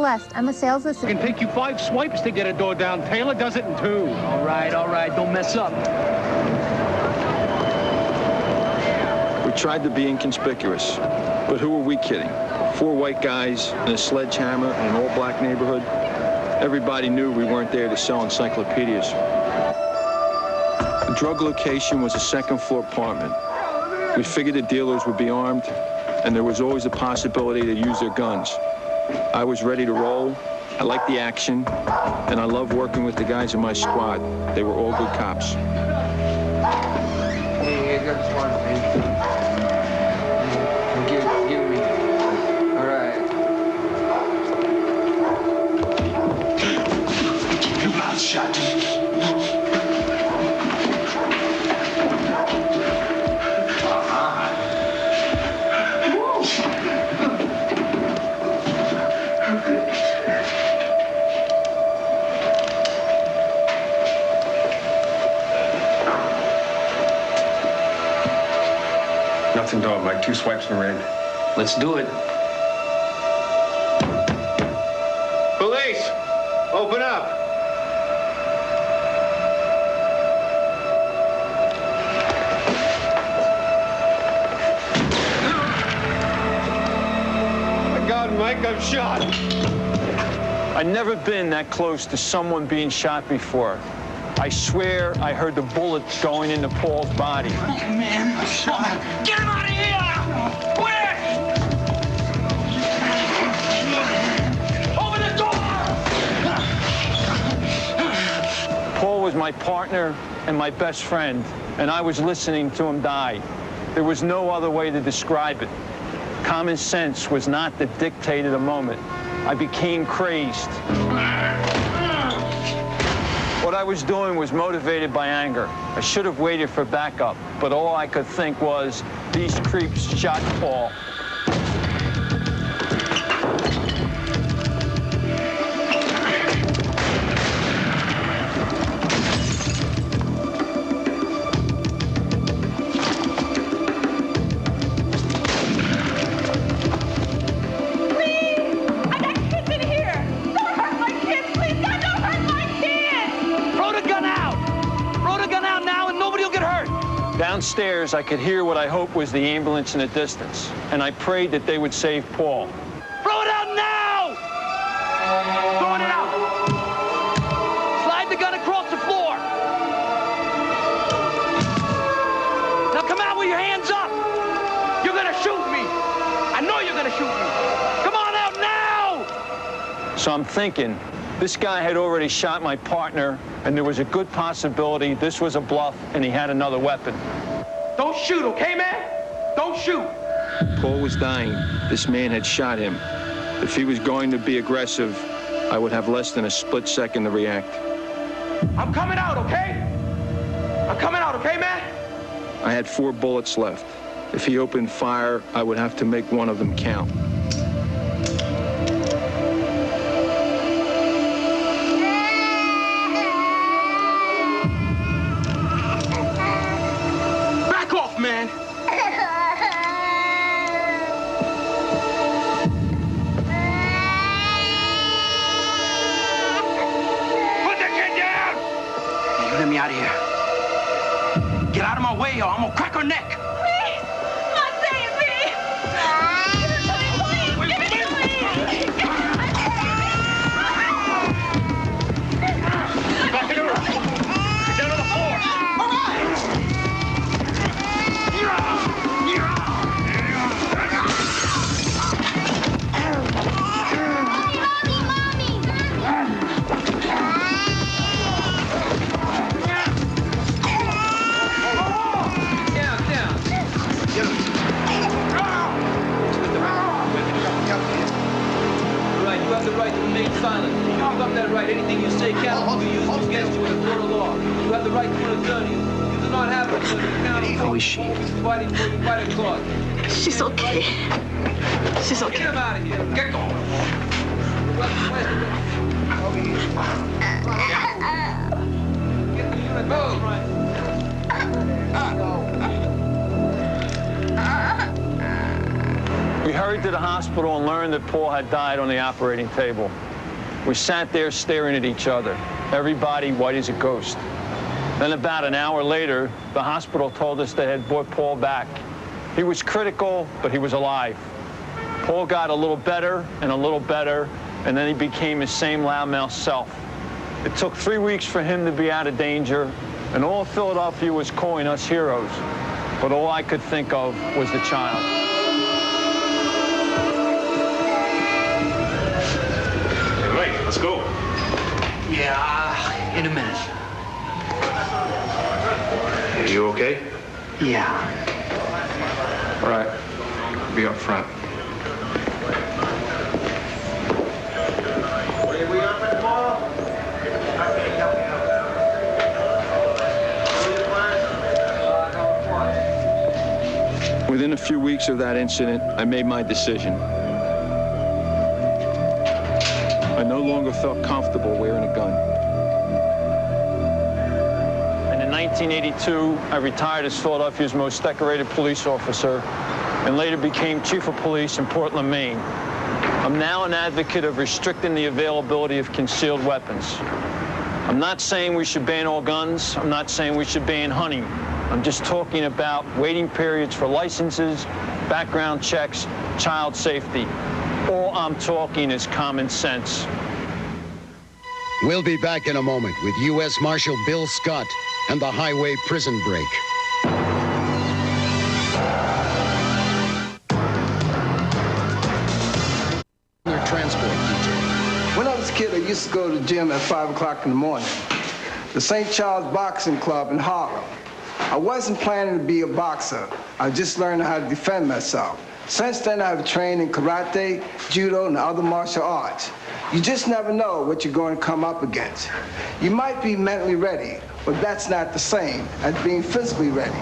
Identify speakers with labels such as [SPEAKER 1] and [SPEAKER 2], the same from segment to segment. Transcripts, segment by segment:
[SPEAKER 1] Celeste. I'm a sales assistant.
[SPEAKER 2] It can take you 5 swipes to get a door down. Taylor does it in 2.
[SPEAKER 3] All right, don't mess up.
[SPEAKER 4] We tried to be inconspicuous, but who were we kidding? 4 white guys and a sledgehammer in an all-black neighborhood. Everybody knew we weren't there to sell encyclopedias. The drug location was a second-floor apartment. We figured the dealers would be armed, and there was always a possibility to use their guns. I was ready to roll. I liked the action, and I loved working with the guys in my squad. They were all good cops.
[SPEAKER 5] Hey, I got this one, man. Give me. All right.
[SPEAKER 6] Keep your mouth shut.
[SPEAKER 7] Nothing doing, Mike. 2 swipes and we're in.
[SPEAKER 3] Let's do it.
[SPEAKER 2] Police, open up. Oh my God, Mike, I'm shot.
[SPEAKER 4] I'd never been that close to someone being shot before. I swear I heard the bullet going into Paul's body.
[SPEAKER 6] Man, I'm shot. Get him out of here! Quick! Open the door!
[SPEAKER 4] Paul was my partner and my best friend, and I was listening to him die. There was no other way to describe it. Common sense was not the dictate of the moment. I became crazed. What I was doing was motivated by anger. I should have waited for backup, but all I could think was, these creeps shot Paul. Downstairs, I could hear what I hoped was the ambulance in the distance, and I prayed that they would save Paul.
[SPEAKER 3] Throw it out now! Throwing it out! Slide the gun across the floor! Now come out with your hands up! You're gonna shoot me! I know you're gonna shoot me! Come on out now!
[SPEAKER 4] So I'm thinking, this guy had already shot my partner, and there was a good possibility this was a bluff and he had another weapon.
[SPEAKER 3] Don't shoot, okay, man? Don't shoot!
[SPEAKER 4] Paul was dying. This man had shot him. If he was going to be aggressive, I would have less than a split second to react.
[SPEAKER 3] I'm coming out, okay? I'm coming out, okay, man?
[SPEAKER 4] I had 4 bullets left. If he opened fire, I would have to make one of them count.
[SPEAKER 3] Man. Put the kid down! Hey, you let me out of here. Get out of my way, or I'm gonna crack her neck.
[SPEAKER 8] Please! Not save me! Please! Give me!
[SPEAKER 2] Back in the room. Get down on the floor.
[SPEAKER 6] All right!
[SPEAKER 3] Silent. You give up that right. Anything you say can be used against you in a court of law. You have the right to an attorney. You do not have it. So you cannot.
[SPEAKER 5] How is she?
[SPEAKER 3] Fighting for you, fight in court.
[SPEAKER 8] She's okay. She's okay.
[SPEAKER 3] Get him out of here. Get going. Get the unit. Move.
[SPEAKER 4] We hurried to the hospital and learned that Paul had died on the operating table. We sat there staring at each other, everybody white as a ghost. Then about an hour later, the hospital told us they had brought Paul back. He was critical, but he was alive. Paul got a little better, and then he became his same loudmouth self. It took 3 weeks for him to be out of danger, and all of Philadelphia was calling us heroes. But all I could think of was the child.
[SPEAKER 2] Hey, wait, let's go.
[SPEAKER 3] Yeah, in a minute.
[SPEAKER 2] Are you okay?
[SPEAKER 3] Yeah.
[SPEAKER 7] All right. Be up front.
[SPEAKER 4] Within a few weeks of that incident, I made my decision. I no longer felt comfortable wearing a gun. And in 1982, I retired as Philadelphia's most decorated police officer and later became chief of police in Portland, Maine. I'm now an advocate of restricting the availability of concealed weapons. I'm not saying we should ban all guns. I'm not saying we should ban hunting. I'm just talking about waiting periods for licenses, background checks, child safety. All I'm talking is common sense.
[SPEAKER 1] We'll be back in a moment with U.S. Marshal Bill Scott and the highway prison break. Your transport detail.
[SPEAKER 9] When I was a kid, I used to go to the gym at 5 o'clock in the morning. The St. Charles Boxing Club in Harlem. I wasn't planning to be a boxer. I just learned how to defend myself. Since then, I've trained in karate, judo, and other martial arts. You just never know what you're going to come up against. You might be mentally ready, but that's not the same as being physically ready.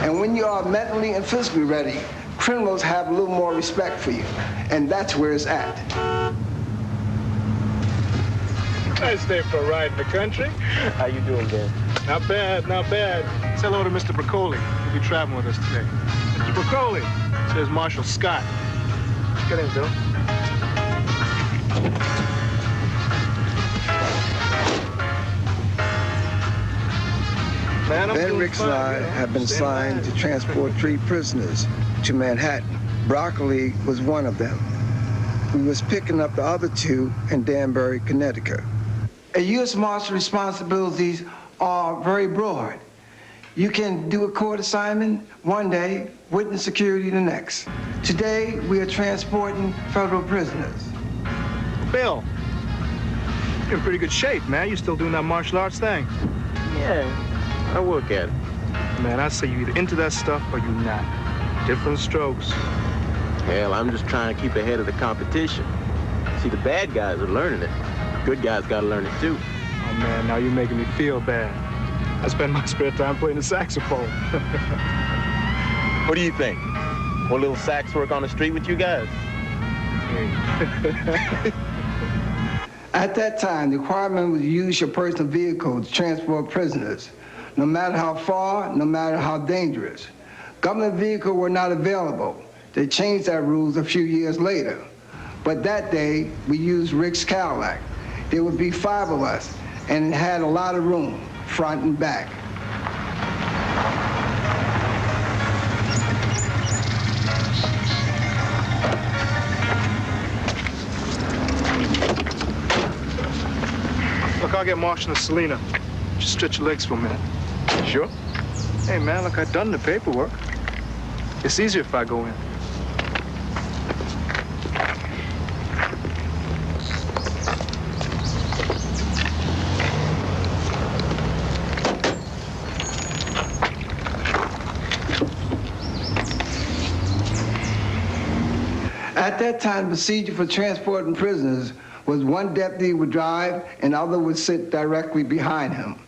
[SPEAKER 9] And when you are mentally and physically ready, criminals have a little more respect for you. And that's where it's at.
[SPEAKER 10] I stay for a ride in the country.
[SPEAKER 3] How you doing, Dan?
[SPEAKER 10] Not bad, not bad. Say hello to Mr. Broccoli. He'll be traveling with us today. Mr. Broccoli, says Marshal Scott. Get in, Bill. Man,
[SPEAKER 9] Ben Ricks and I have been assigned to transport 3 prisoners to Manhattan. Broccoli was one of them. We was picking up the other 2 in Danbury, Connecticut. A U.S. Marshal's responsibilities are very broad. You can do a court assignment one day, witness security the next. Today, we are transporting federal prisoners.
[SPEAKER 10] Bill, you're in pretty good shape, man. You still doing that martial arts thing?
[SPEAKER 3] Yeah, I work at it.
[SPEAKER 10] Man, I say you either into that stuff or you not. Different strokes.
[SPEAKER 3] Hell, I'm just trying to keep ahead of the competition. See, the bad guys are learning it. Good guys gotta learn it too.
[SPEAKER 10] Oh man, now you're making me feel bad. I spend my spare time playing the saxophone.
[SPEAKER 3] What do you think? Want a little sax work on the street with you guys?
[SPEAKER 9] At that time, the requirement was to use your personal vehicle to transport prisoners, no matter how far, no matter how dangerous. Government vehicles were not available. They changed that rules a few years later. But that day, we used Rick's Cadillac. There would be 5 of us, and it had a lot of room, front and back.
[SPEAKER 10] Look, I'll get Marshall and Selena. Just stretch your legs for a minute.
[SPEAKER 3] Sure.
[SPEAKER 10] Hey, man, look, I've done the paperwork. It's easier if I go in.
[SPEAKER 9] At that time, the procedure for transporting prisoners was one deputy would drive and other would sit directly behind him.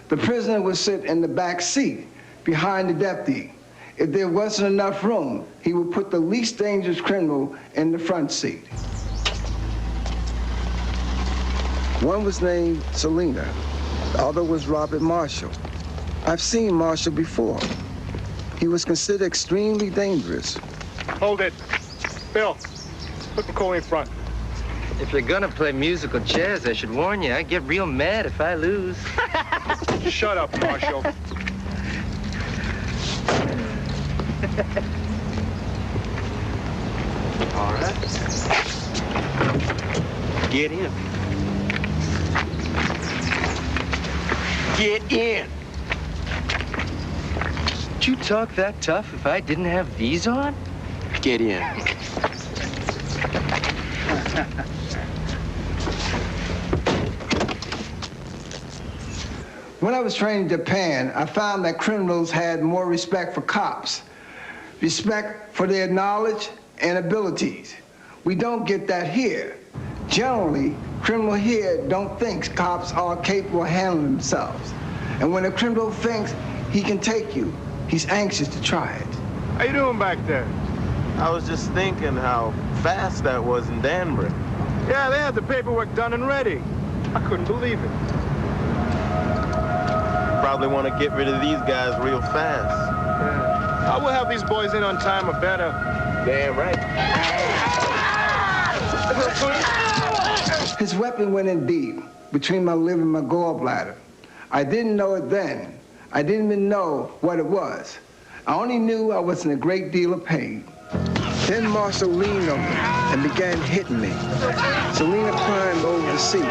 [SPEAKER 9] The prisoner would sit in the back seat behind the deputy. If there wasn't enough room, he would put the least dangerous criminal in the front seat. One was named Selena. The other was Robert Marshall. I've seen Marshall before. He was considered extremely dangerous.
[SPEAKER 10] Hold it. Bill, put Macaulay in front.
[SPEAKER 5] If you're gonna play musical chairs, I should warn you, I get real mad if I lose.
[SPEAKER 10] Shut up, Marshal.
[SPEAKER 5] All right.
[SPEAKER 3] Get in. Get in.
[SPEAKER 5] Would you talk that tough if I didn't have these on?
[SPEAKER 3] Get in.
[SPEAKER 9] When I was trained in Japan, I found that criminals had more respect for cops, respect for their knowledge and abilities. We don't get that here. Generally, criminals here don't think cops are capable of handling themselves. And when a criminal thinks he can take you, he's anxious to try it.
[SPEAKER 10] How you doing back there?
[SPEAKER 11] I was just thinking how fast that was in Danbury.
[SPEAKER 10] Yeah, they had the paperwork done and ready. I couldn't believe it.
[SPEAKER 11] Probably want to get rid of these guys real fast.
[SPEAKER 10] Yeah. I will have these boys in on time or better.
[SPEAKER 11] Damn right.
[SPEAKER 9] His weapon went in deep, between my liver and my gallbladder. I didn't know it then. I didn't even know what it was. I only knew I was in a great deal of pain. Then Marshall leaned on me and began hitting me. Selena climbed over the seat,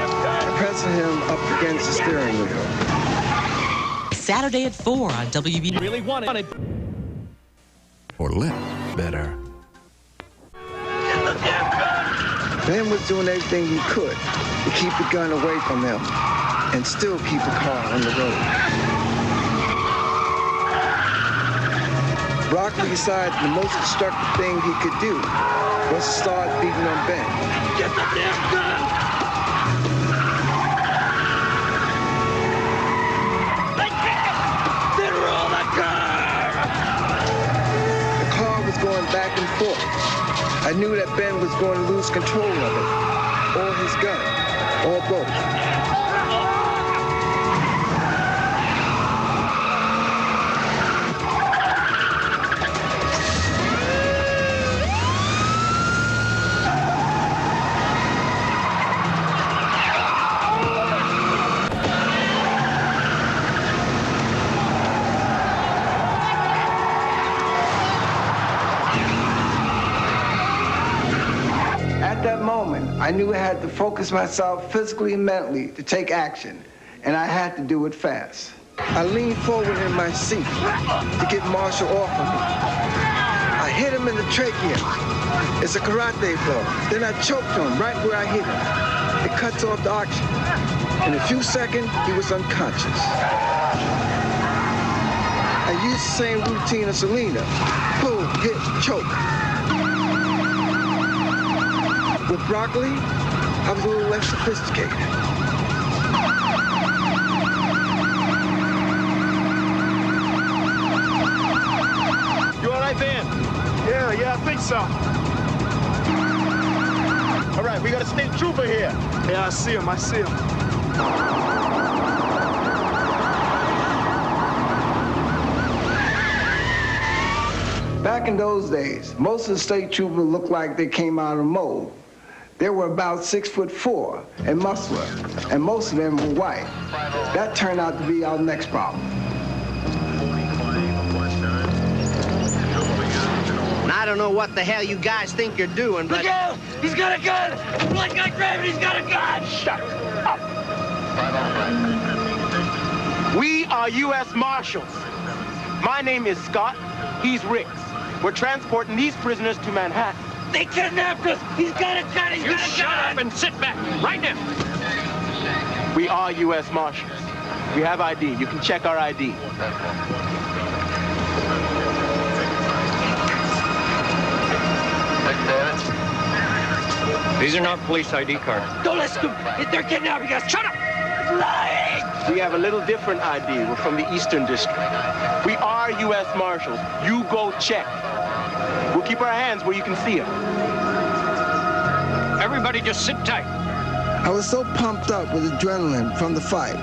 [SPEAKER 9] pressing him up against the steering wheel.
[SPEAKER 12] Saturday at 4 on WB.
[SPEAKER 3] Really wanted.
[SPEAKER 13] Or live better.
[SPEAKER 9] Ben was doing everything he could to keep the gun away from him and still keep the car on the road. Broccoli decided the most destructive thing he could do was to start beating on Ben.
[SPEAKER 3] Get the damn gun! They can't! Zero the car!
[SPEAKER 9] The car was going back and forth. I knew that Ben was going to lose control of it, or his gun, or both. I knew I had to focus myself physically and mentally to take action, and I had to do it fast. I leaned forward in my seat to get Marshall off of me. I hit him in the trachea. It's a karate blow. Then I choked him right where I hit him. It cuts off the oxygen. In a few seconds, he was unconscious. I used the same routine as Selena. Pull, hit, choke. With Broccoli, I was a little less sophisticated.
[SPEAKER 10] You all right, Van? Yeah, I think so.
[SPEAKER 11] All right, we got a state trooper here.
[SPEAKER 10] Yeah, I see him.
[SPEAKER 9] Back in those days, most of the state troopers looked like they came out of a mold. They were about 6'4" and muscular, and most of them were white. That turned out to be our next problem.
[SPEAKER 3] I don't know what the hell you guys think you're doing, but... Look out! He's got a gun! Black guy grabbing, he's got a gun! Shut up! We are U.S. Marshals. My name is Scott. He's Ricks. We're transporting these prisoners to Manhattan. They kidnapped us! He's got a gun! He's got a gun! You shut up and sit back right now! We are U.S. Marshals. We have ID. You can check our ID.
[SPEAKER 4] These are not police ID cards.
[SPEAKER 3] Don't listen to them! They're kidnapping us! Shut up! Lying! We have a little different ID. We're from the Eastern District. We are U.S. Marshals. You go check. We'll keep our hands where you can see them. Everybody just sit tight.
[SPEAKER 9] I was so pumped up with adrenaline from the fight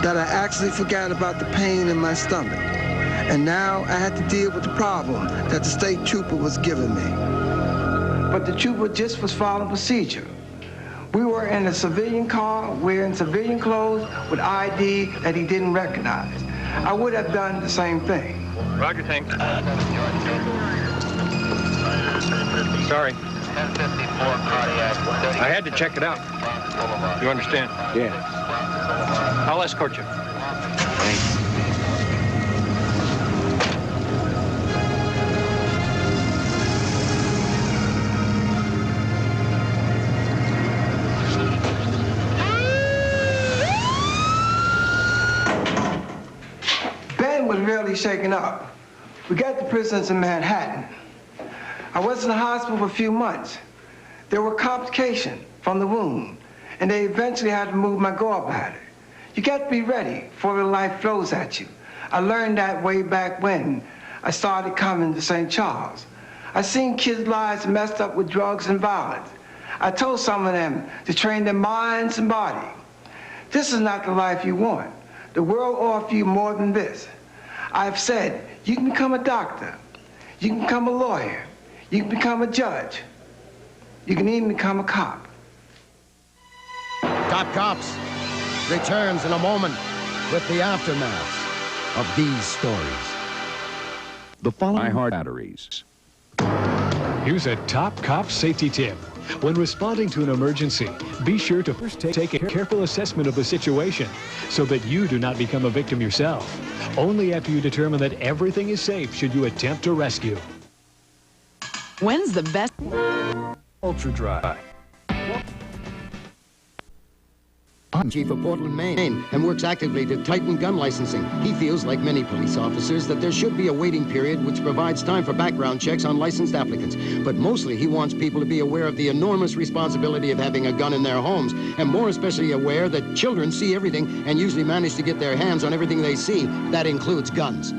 [SPEAKER 9] that I actually forgot about the pain in my stomach. And now I had to deal with the problem that the state trooper was giving me. but the trooper just was following procedure. We were in a civilian car, wearing civilian clothes with ID that he didn't recognize. I would have done the same thing.
[SPEAKER 4] Roger, thanks. Sorry. I had to check it out. You understand?
[SPEAKER 7] Yeah.
[SPEAKER 4] I'll escort you.
[SPEAKER 9] Ben was really shaken up. We got the prisoners in Manhattan. I was in the hospital for a few months. There were complications from the wound, and they eventually had to move my gallbladder. You got to be ready before the life flows at you. I learned that way back when I started coming to St. Charles. I seen kids' lives messed up with drugs and violence. I told some of them to train their minds and body. This is not the life you want. The world offers you more than this. I've said you can become a doctor, you can become a lawyer, you can become a judge, you can even become a cop.
[SPEAKER 1] Top Cops returns in a moment with the aftermath of these stories.
[SPEAKER 13] The following hard batteries.
[SPEAKER 14] Here's a Top Cop safety tip. When responding to an emergency, be sure to first take a careful assessment of the situation so that you do not become a victim yourself. Only after you determine that everything is safe should you attempt to rescue.
[SPEAKER 15] When's the best?
[SPEAKER 13] Ultra Dry.
[SPEAKER 1] I'm Chief of Portland, Maine, and works actively to tighten gun licensing. He feels, like many police officers, that there should be a waiting period which provides time for background checks on licensed applicants. But mostly he wants people to be aware of the enormous responsibility of having a gun in their homes, and more especially aware that children see everything and usually manage to get their hands on everything they see. That includes guns.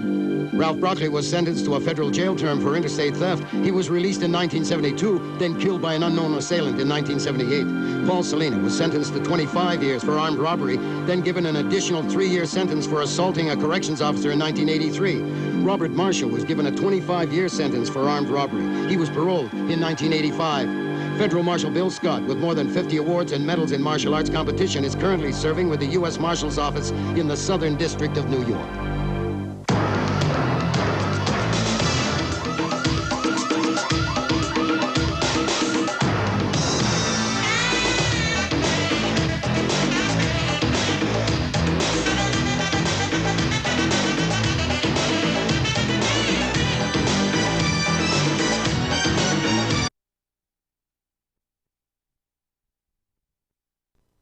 [SPEAKER 1] Ralph Broccoli was sentenced to a federal jail term for interstate theft. He was released in 1972, then killed by an unknown assailant in 1978. Paul Salina was sentenced to 25 years for armed robbery, then given an additional 3-year sentence for assaulting a corrections officer in 1983. Robert Marshall was given a 25-year sentence for armed robbery. He was paroled in 1985. Federal Marshal Bill Scott, with more than 50 awards and medals in martial arts competition, is currently serving with the U.S. Marshal's Office in the Southern District of New York.